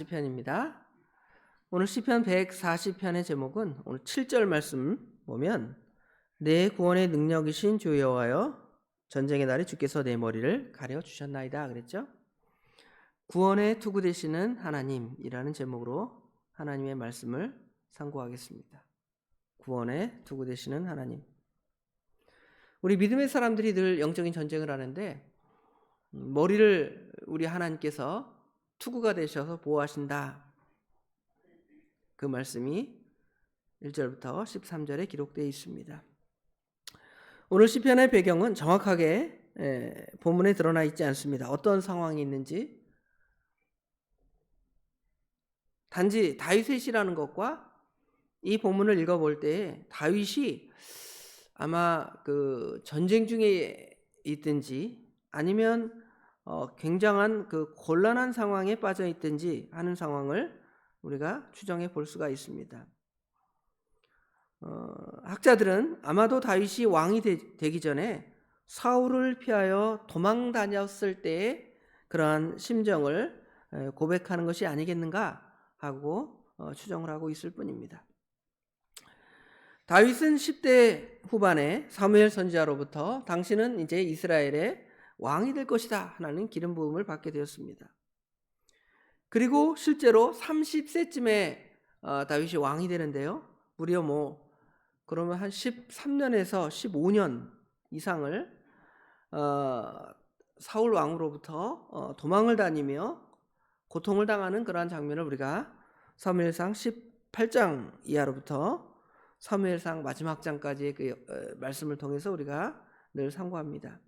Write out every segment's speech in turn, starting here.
시편입니다. 오늘 시편 140편의 제목은 오늘 7절 말씀 보면 내 구원의 능력이신 주 여호와여 전쟁의 날에 주께서 내 머리를 가려 주셨나이다 그랬죠. 구원의 투구 되시는 하나님이라는 제목으로 하나님의 말씀을 상고하겠습니다. 구원의 투구 되시는 하나님. 우리 믿음의 사람들이 늘 영적인 전쟁을 하는데 머리를 우리 하나님께서 투구가 되셔서 보호하신다. 그 말씀이 1절부터 13절에 기록되어 있습니다. 오늘 시편의 배경은 정확하게 본문에 드러나 있지 않습니다. 어떤 상황이 있는지 단지 다윗의 시라는 것과 이 본문을 읽어볼 때 다윗이 아마 그 전쟁 중에 있든지 아니면 굉장한 그 곤란한 상황에 빠져 있든지 하는 상황을 우리가 추정해 볼 수가 있습니다. 학자들은 아마도 다윗이 왕이 되기 전에 사울을 피하여 도망 다녔을 때의 그러한 심정을 고백하는 것이 아니겠는가 하고 추정을 하고 있을 뿐입니다. 다윗은 10대 후반에 사무엘 선지자로부터 당신은 이제 이스라엘의 왕이 될 것이다 하는 기름 부음을 받게 되었습니다. 그리고 실제로 30세쯤에 다윗이 왕이 되는데요. 무려 그러면 한 13년에서 15년 이상을 사울 왕으로부터 도망을 다니며 고통을 당하는 그러한 장면을 우리가 사무엘상 18장 이하로부터 사무엘상 마지막 장까지의 그 말씀을 통해서 우리가 늘 상고합니다.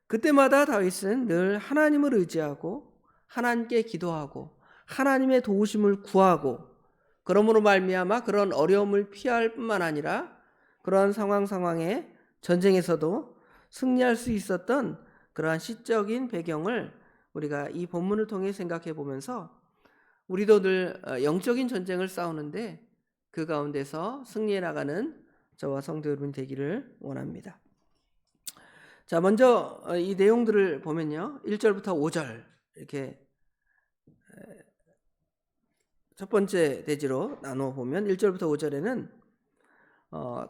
그때마다 다윗은 늘 하나님을 의지하고 하나님께 기도하고 하나님의 도우심을 구하고 그러므로 말미암아 그런 어려움을 피할 뿐만 아니라 그러한 상황에 전쟁에서도 승리할 수 있었던 그러한 시적인 배경을 우리가 이 본문을 통해 생각해 보면서 우리도 늘 영적인 전쟁을 싸우는데 그 가운데서 승리해 나가는 저와 성도 여러분 되기를 원합니다. 자, 먼저 이 내용들을 보면요. 1절부터 5절 이렇게 첫 번째 대지로 나누어 보면 1절부터 5절에는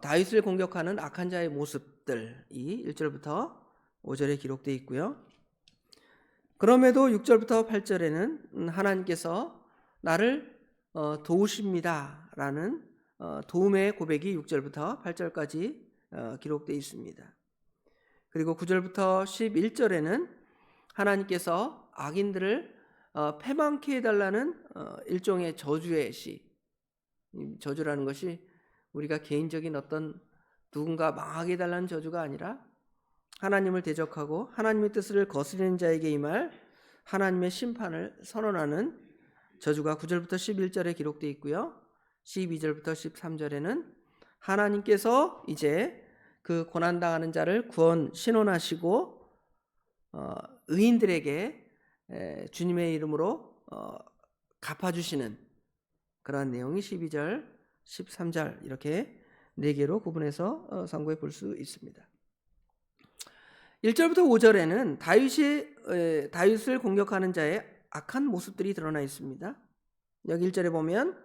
다윗을 공격하는 악한 자의 모습들이 1절부터 5절에 기록되어 있고요. 그럼에도 6절부터 8절에는 하나님께서 나를 도우십니다 라는 도움의 고백이 6절부터 8절까지 기록되어 있습니다. 그리고 9절부터 11절에는 하나님께서 악인들을 패망케 해달라는 일종의 저주의 시. 저주라는 것이 우리가 개인적인 어떤 누군가 망하게 해달라는 저주가 아니라 하나님을 대적하고 하나님의 뜻을 거스르는 자에게 임할 하나님의 심판을 선언하는 저주가 9절부터 11절에 기록되어 있고요. 12절부터 13절에는 하나님께서 이제 그 고난당하는 자를 구원 신원하시고 의인들에게 주님의 이름으로 갚아주시는 그런 내용이 12절, 13절 이렇게 4개로 구분해서 상고해 볼 수 있습니다. 1절부터 5절에는 다윗을 공격하는 자의 악한 모습들이 드러나 있습니다. 여기 1절에 보면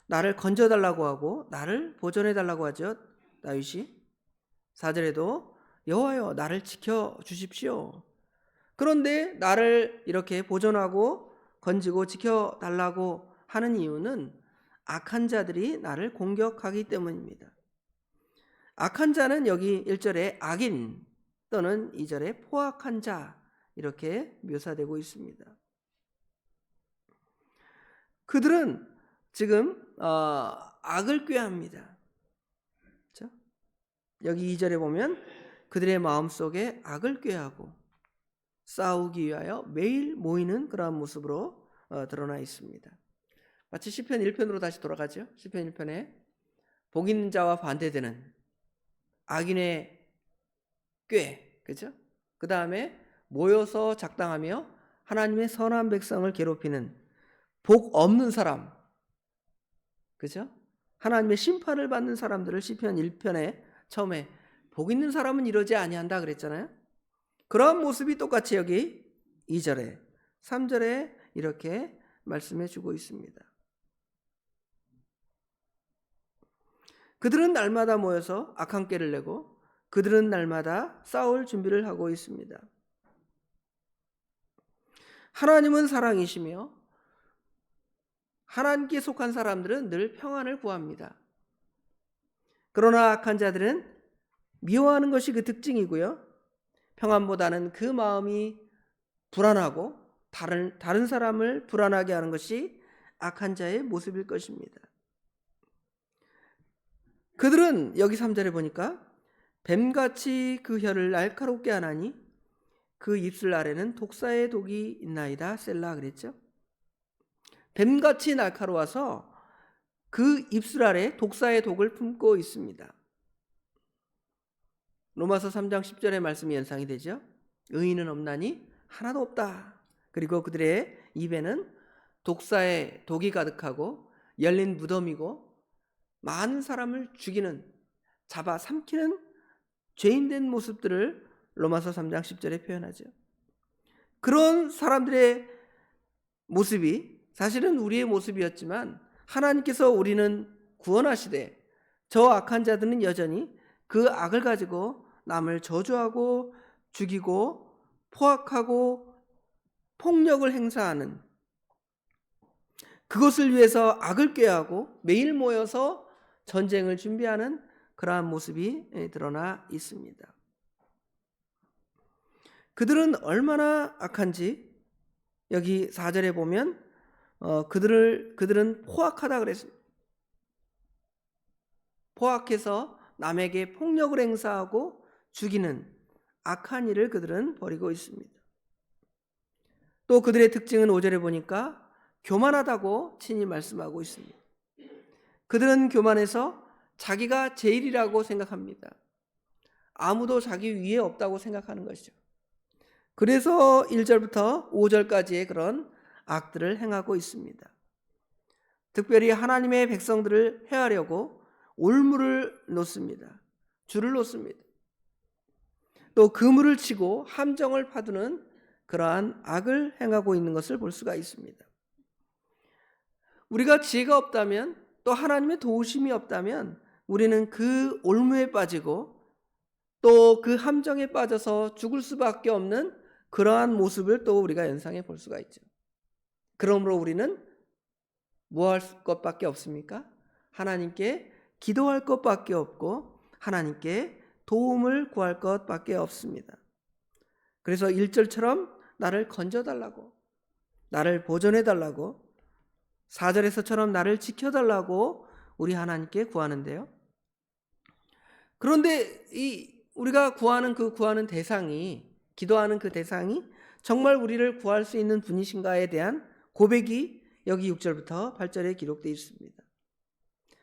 나를 건져달라고 하고 나를 보존해달라고 하죠. 다윗이 4절에도 여호와여 나를 지켜주십시오. 그런데 나를 이렇게 보존하고 건지고 지켜달라고 하는 이유는 악한 자들이 나를 공격하기 때문입니다. 악한 자는 여기 1절에 악인 또는 2절에 포악한 자 이렇게 묘사되고 있습니다. 그들은 지금 악을 꾀합니다. 그렇죠? 여기 2절에 보면 그들의 마음속에 악을 꾀하고 싸우기 위하여 매일 모이는 그러한 모습으로 드러나 있습니다. 마치 시편 1편으로 다시 돌아가죠. 시편 1편에 복 있는 자와 반대되는 악인의 꾀, 그죠? 그 다음에 모여서 작당하며 하나님의 선한 백성을 괴롭히는 복 없는 사람, 그죠? 하나님의 심판을 받는 사람들을 시편 1편에 처음에 복 있는 사람은 이러지 아니한다 그랬잖아요. 그러한 모습이 똑같이 여기 2절에 3절에 이렇게 말씀해 주고 있습니다. 그들은 날마다 모여서 악한 꾀를 내고 그들은 날마다 싸울 준비를 하고 있습니다. 하나님은 사랑이시며 하나님께 속한 사람들은 늘 평안을 구합니다. 그러나 악한 자들은 미워하는 것이 그 특징이고요. 평안보다는 그 마음이 불안하고 다른 사람을 불안하게 하는 것이 악한 자의 모습일 것입니다. 그들은 여기 3절에 보니까 뱀같이 그 혀를 날카롭게 하나니 그 입술 아래는 독사의 독이 있나이다. 셀라 그랬죠. 뱀같이 날카로워서 그 입술 아래 독사의 독을 품고 있습니다. 로마서 3장 10절의 말씀이 연상이 되죠. 의인은 없나니 하나도 없다. 그리고 그들의 입에는 독사의 독이 가득하고 열린 무덤이고 많은 사람을 죽이는 잡아 삼키는 죄인된 모습들을 로마서 3장 10절에 표현하죠. 그런 사람들의 모습이 사실은 우리의 모습이었지만 하나님께서 우리는 구원하시되 저 악한 자들은 여전히 그 악을 가지고 남을 저주하고 죽이고 포악하고 폭력을 행사하는, 그것을 위해서 악을 꾀하고 매일 모여서 전쟁을 준비하는 그러한 모습이 드러나 있습니다. 그들은 얼마나 악한지 여기 4절에 보면 그들은 포악하다 그랬습니다. 포악해서 남에게 폭력을 행사하고 죽이는 악한 일을 그들은 벌이고 있습니다. 또 그들의 특징은 5절에 보니까 교만하다고 친히 말씀하고 있습니다. 그들은 교만해서 자기가 제일이라고 생각합니다. 아무도 자기 위에 없다고 생각하는 것이죠. 그래서 1절부터 5절까지의 그런 악들을 행하고 있습니다. 특별히 하나님의 백성들을 해하려고 올무를 놓습니다. 줄을 놓습니다. 또 그물을 치고 함정을 파두는 그러한 악을 행하고 있는 것을 볼 수가 있습니다. 우리가 지혜가 없다면, 또 하나님의 도우심이 없다면 우리는 그 올무에 빠지고 또 그 함정에 빠져서 죽을 수밖에 없는 그러한 모습을 또 우리가 연상해 볼 수가 있죠. 그러므로 우리는 뭐 할 것밖에 없습니까? 하나님께 기도할 것밖에 없고 하나님께 도움을 구할 것밖에 없습니다. 그래서 1절처럼 나를 건져달라고, 나를 보존해달라고, 4절에서처럼 나를 지켜달라고 우리 하나님께 구하는데요. 그런데 우리가 구하는 대상이, 기도하는 그 대상이 정말 우리를 구할 수 있는 분이신가에 대한 고백이 여기 6절부터 8절에 기록되어 있습니다.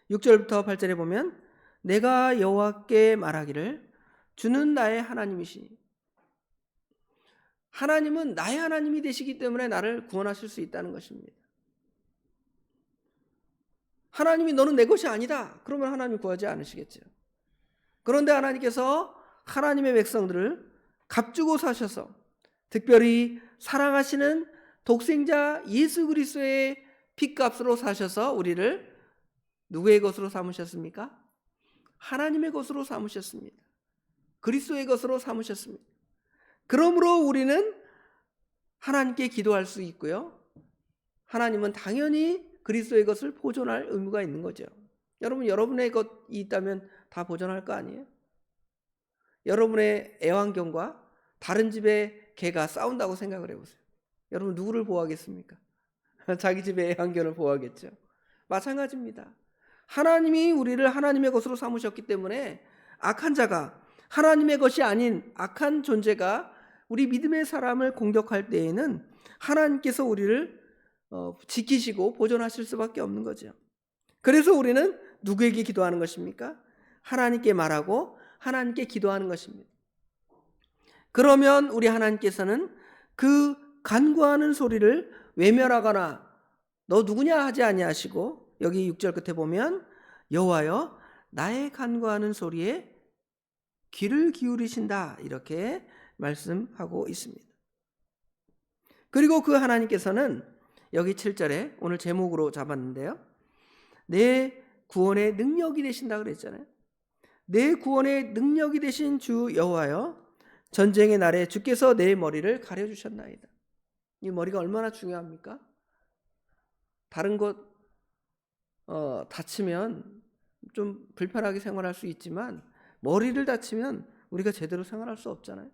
6절부터 8절에 보면 내가 여호와께 말하기를 주는 나의 하나님이시니, 하나님은 나의 하나님이 되시기 때문에 나를 구원하실 수 있다는 것입니다. 하나님이 너는 내 것이 아니다, 그러면 하나님 구하지 않으시겠죠. 그런데 하나님께서 하나님의 백성들을 값주고 사셔서 특별히 사랑하시는 독생자 예수 그리스도의 핏값으로 사셔서 우리를 누구의 것으로 삼으셨습니까? 하나님의 것으로 삼으셨습니다. 그리스도의 것으로 삼으셨습니다. 그러므로 우리는 하나님께 기도할 수 있고요. 하나님은 당연히 그리스도의 것을 보존할 의무가 있는 거죠. 여러분의 것이 있다면 다 보존할 거 아니에요? 여러분의 애완견과 다른 집의 개가 싸운다고 생각을 해보세요. 여러분 누구를 보호하겠습니까? 자기 집의 애완견을 보호하겠죠. 마찬가지입니다. 하나님이 우리를 하나님의 것으로 삼으셨기 때문에 악한 자가, 하나님의 것이 아닌 악한 존재가 우리 믿음의 사람을 공격할 때에는 하나님께서 우리를 지키시고 보존하실 수밖에 없는 거죠. 그래서 우리는 누구에게 기도하는 것입니까? 하나님께 말하고 하나님께 기도하는 것입니다. 그러면 우리 하나님께서는 그 간구하는 소리를 외면하거나 너 누구냐 하지 아니하시고, 여기 6절 끝에 보면 여호와여 나의 간구하는 소리에 귀를 기울이신다, 이렇게 말씀하고 있습니다. 그리고 그 하나님께서는 여기 7절에 오늘 제목으로 잡았는데요. 내 구원의 능력이 되신다 그랬잖아요. 내 구원의 능력이 되신 주 여호와여, 전쟁의 날에 주께서 내 머리를 가려주셨나이다. 이 머리가 얼마나 중요합니까? 다른 곳 다치면 좀 불편하게 생활할 수 있지만 머리를 다치면 우리가 제대로 생활할 수 없잖아요.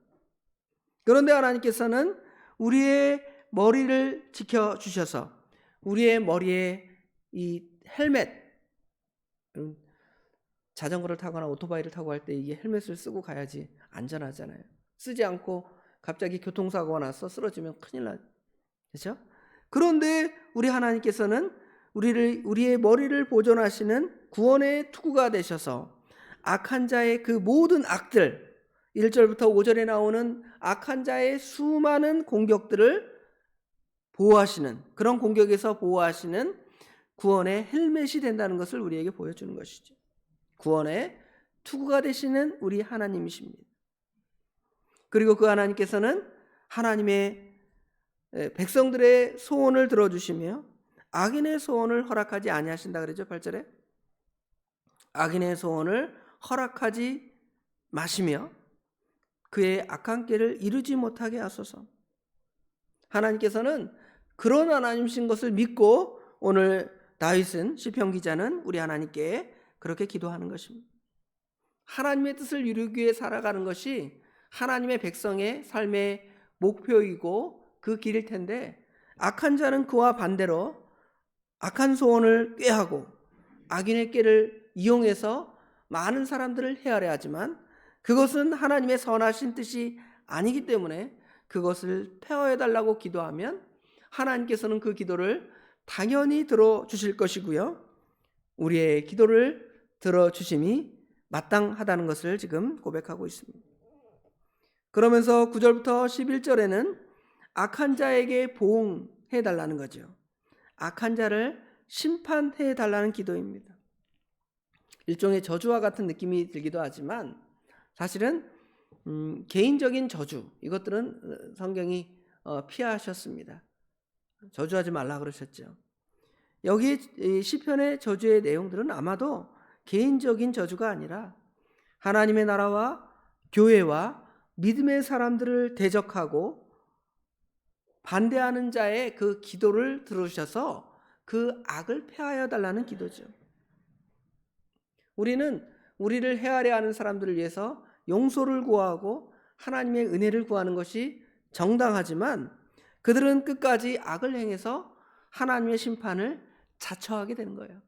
그런데 하나님께서는 우리의 머리를 지켜주셔서 우리의 머리에 이 헬멧, 자전거를 타거나 오토바이를 타고 할 때 이게 헬멧을 쓰고 가야지 안전하잖아요. 쓰지 않고 갑자기 교통사고가 나서 쓰러지면 큰일 나죠. 그렇죠? 그런데 우리 하나님께서는 우리의 머리를 보존하시는 구원의 투구가 되셔서 악한 자의 그 모든 악들, 1절부터 5절에 나오는 악한 자의 수많은 공격들을 보호하시는, 그런 공격에서 보호하시는 구원의 헬멧이 된다는 것을 우리에게 보여주는 것이죠. 구원의 투구가 되시는 우리 하나님이십니다. 그리고 그 하나님께서는 하나님의 백성들의 소원을 들어주시며 악인의 소원을 허락하지 아니하신다 그러죠. 8절에 악인의 소원을 허락하지 마시며 그의 악한 길을 이루지 못하게 하소서. 하나님께서는 그런 하나님이신 것을 믿고 오늘 다윗은 시편 기자는 우리 하나님께 그렇게 기도하는 것입니다. 하나님의 뜻을 이루기 위해 살아가는 것이 하나님의 백성의 삶의 목표이고 그 길일 텐데, 악한 자는 그와 반대로 악한 소원을 꾀하고 악인의 꾀를 이용해서 많은 사람들을 헤아려 하지만 그것은 하나님의 선하신 뜻이 아니기 때문에 그것을 폐허해 달라고 기도하면 하나님께서는 그 기도를 당연히 들어주실 것이고요, 우리의 기도를 들어주심이 마땅하다는 것을 지금 고백하고 있습니다. 그러면서 9절부터 11절에는 악한 자에게 보응해 달라는 거죠. 악한 자를 심판해 달라는 기도입니다. 일종의 저주와 같은 느낌이 들기도 하지만 사실은 개인적인 저주, 이것들은 성경이 피하셨습니다. 저주하지 말라 그러셨죠. 여기 시편의 저주의 내용들은 아마도 개인적인 저주가 아니라 하나님의 나라와 교회와 믿음의 사람들을 대적하고 반대하는 자의 그 기도를 들으셔서 그 악을 폐하여 달라는 기도죠. 우리는 우리를 헤아려 하는 사람들을 위해서 용서를 구하고 하나님의 은혜를 구하는 것이 정당하지만 그들은 끝까지 악을 행해서 하나님의 심판을 자처하게 되는 거예요.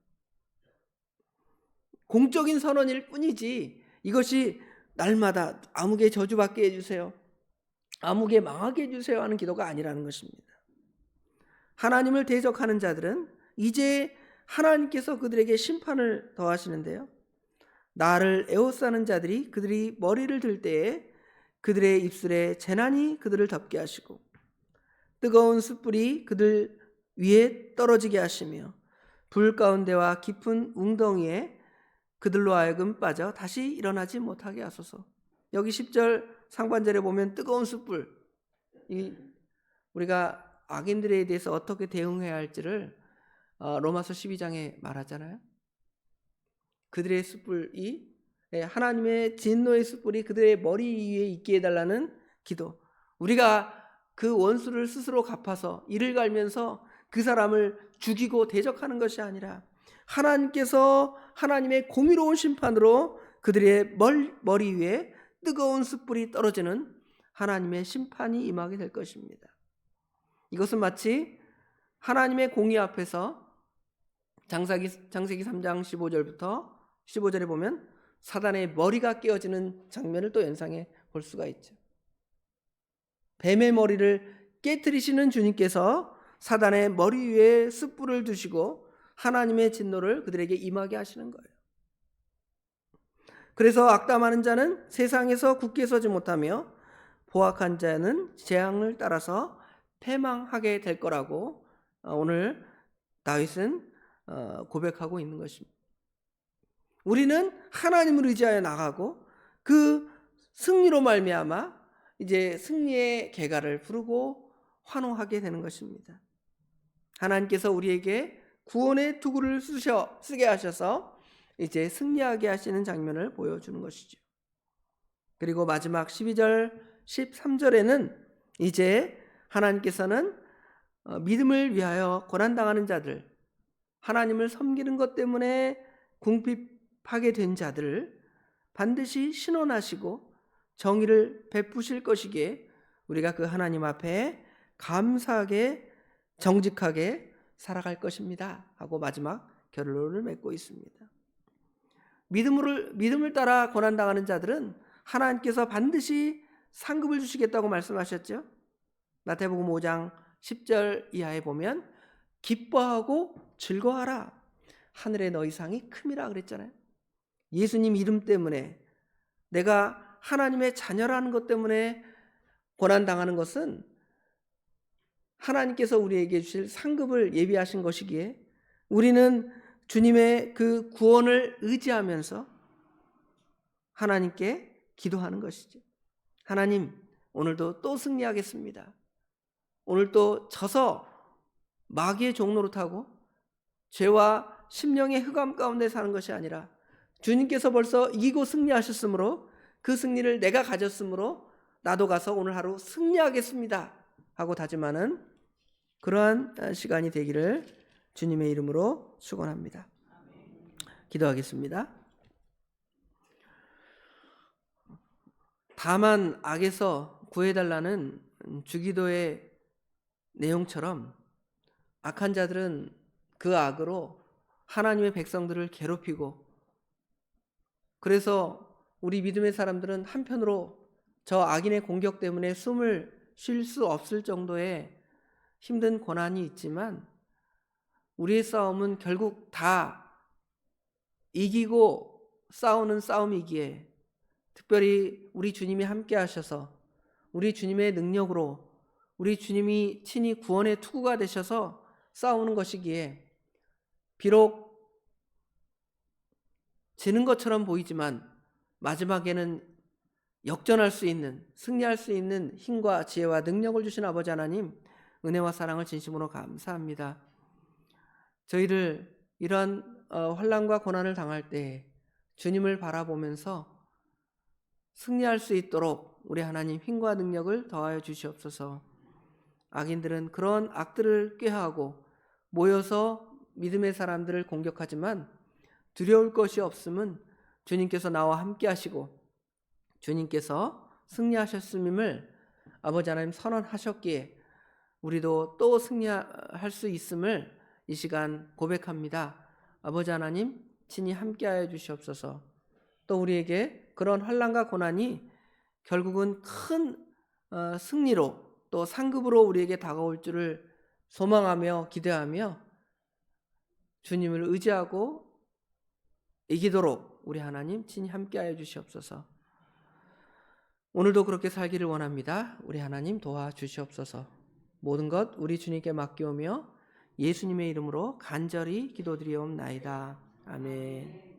공적인 선언일 뿐이지 이것이 날마다 아무개 저주받게 해주세요, 아무개 망하게 해주세요 하는 기도가 아니라는 것입니다. 하나님을 대적하는 자들은 이제 하나님께서 그들에게 심판을 더하시는데요, 나를 에워싸는 자들이 그들이 머리를 들 때에 그들의 입술에 재난이 그들을 덮게 하시고 뜨거운 숯불이 그들 위에 떨어지게 하시며 불 가운데와 깊은 웅덩이에 그들로 하여금 빠져 다시 일어나지 못하게 하소서. 여기 10절 상반절에 보면 뜨거운 숯불, 우리가 악인들에 대해서 어떻게 대응해야 할지를 로마서 12장에 말하잖아요. 그들의 숯불이, 하나님의 진노의 숯불이 그들의 머리 위에 있게 해달라는 기도. 우리가 그 원수를 스스로 갚아서 이를 갈면서 그 사람을 죽이고 대적하는 것이 아니라 하나님께서 하나님의 공의로운 심판으로 그들의 머리 위에 뜨거운 숯불이 떨어지는 하나님의 심판이 임하게 될 것입니다. 이것은 마치 하나님의 공의 앞에서 창세기 3장 15절부터 15절에 보면 사단의 머리가 깨어지는 장면을 또 연상해 볼 수가 있죠. 뱀의 머리를 깨트리시는 주님께서 사단의 머리 위에 숯불을 두시고 하나님의 진노를 그들에게 임하게 하시는 거예요. 그래서 악담하는 자는 세상에서 굳게 서지 못하며 포악한 자는 재앙을 따라서 패망하게 될 거라고 오늘 다윗은 고백하고 있는 것입니다. 우리는 하나님을 의지하여 나가고 그 승리로 말미암아 이제 승리의 개가를 부르고 환호하게 되는 것입니다. 하나님께서 우리에게 구원의 투구를 쓰게 하셔서 이제 승리하게 하시는 장면을 보여주는 것이죠. 그리고 마지막 12절 13절에는 이제 하나님께서는 믿음을 위하여 고난당하는 자들, 하나님을 섬기는 것 때문에 궁핍하게 된 자들을 반드시 신원하시고 정의를 베푸실 것이기에 우리가 그 하나님 앞에 감사하게 정직하게 살아갈 것입니다 하고 마지막 결론을 맺고 있습니다. 믿음을 따라 고난당하는 자들은 하나님께서 반드시 상급을 주시겠다고 말씀하셨죠. 마태복음 5장 10절 이하에 보면 기뻐하고 즐거워하라, 하늘의 너희 상이 큼이라 그랬잖아요. 예수님 이름 때문에, 내가 하나님의 자녀라는 것 때문에 고난당하는 것은 하나님께서 우리에게 주실 상급을 예비하신 것이기에 우리는 주님의 그 구원을 의지하면서 하나님께 기도하는 것이죠. 하나님, 오늘도 또 승리하겠습니다. 오늘 또 져서 마귀의 종로로 타고 죄와 심령의 흑암 가운데 사는 것이 아니라 주님께서 벌써 이기고 승리하셨으므로 그 승리를 내가 가졌으므로 나도 가서 오늘 하루 승리하겠습니다 하고 다짐하는 그러한 시간이 되기를 주님의 이름으로 축원합니다. 기도하겠습니다. 다만 악에서 구해달라는 주기도의 내용처럼 악한 자들은 그 악으로 하나님의 백성들을 괴롭히고, 그래서 우리 믿음의 사람들은 한편으로 저 악인의 공격 때문에 숨을 쉴 수 없을 정도의 힘든 고난이 있지만 우리의 싸움은 결국 다 이기고 싸우는 싸움이기에, 특별히 우리 주님이 함께 하셔서 우리 주님의 능력으로 우리 주님이 친히 구원의 투구가 되셔서 싸우는 것이기에 비록 지는 것처럼 보이지만 마지막에는 역전할 수 있는, 승리할 수 있는 힘과 지혜와 능력을 주신 아버지 하나님, 은혜와 사랑을 진심으로 감사합니다. 저희를 이런 환난과 고난을 당할 때 주님을 바라보면서 승리할 수 있도록 우리 하나님 힘과 능력을 더하여 주시옵소서. 악인들은 그런 악들을 꾀하고 모여서 믿음의 사람들을 공격하지만 두려울 것이 없음은 주님께서 나와 함께 하시고 주님께서 승리하셨음을 아버지 하나님 선언하셨기에 우리도 또 승리할 수 있음을 이 시간 고백합니다. 아버지 하나님 친히 함께하여 주시옵소서. 또 우리에게 그런 환난과 고난이 결국은 큰 승리로 또 상급으로 우리에게 다가올 줄을 소망하며 기대하며 주님을 의지하고 이기도록 우리 하나님 친히 함께하여 주시옵소서. 오늘도 그렇게 살기를 원합니다. 우리 하나님 도와주시옵소서. 모든 것 우리 주님께 맡기오며 예수님의 이름으로 간절히 기도드리옵나이다. 아멘.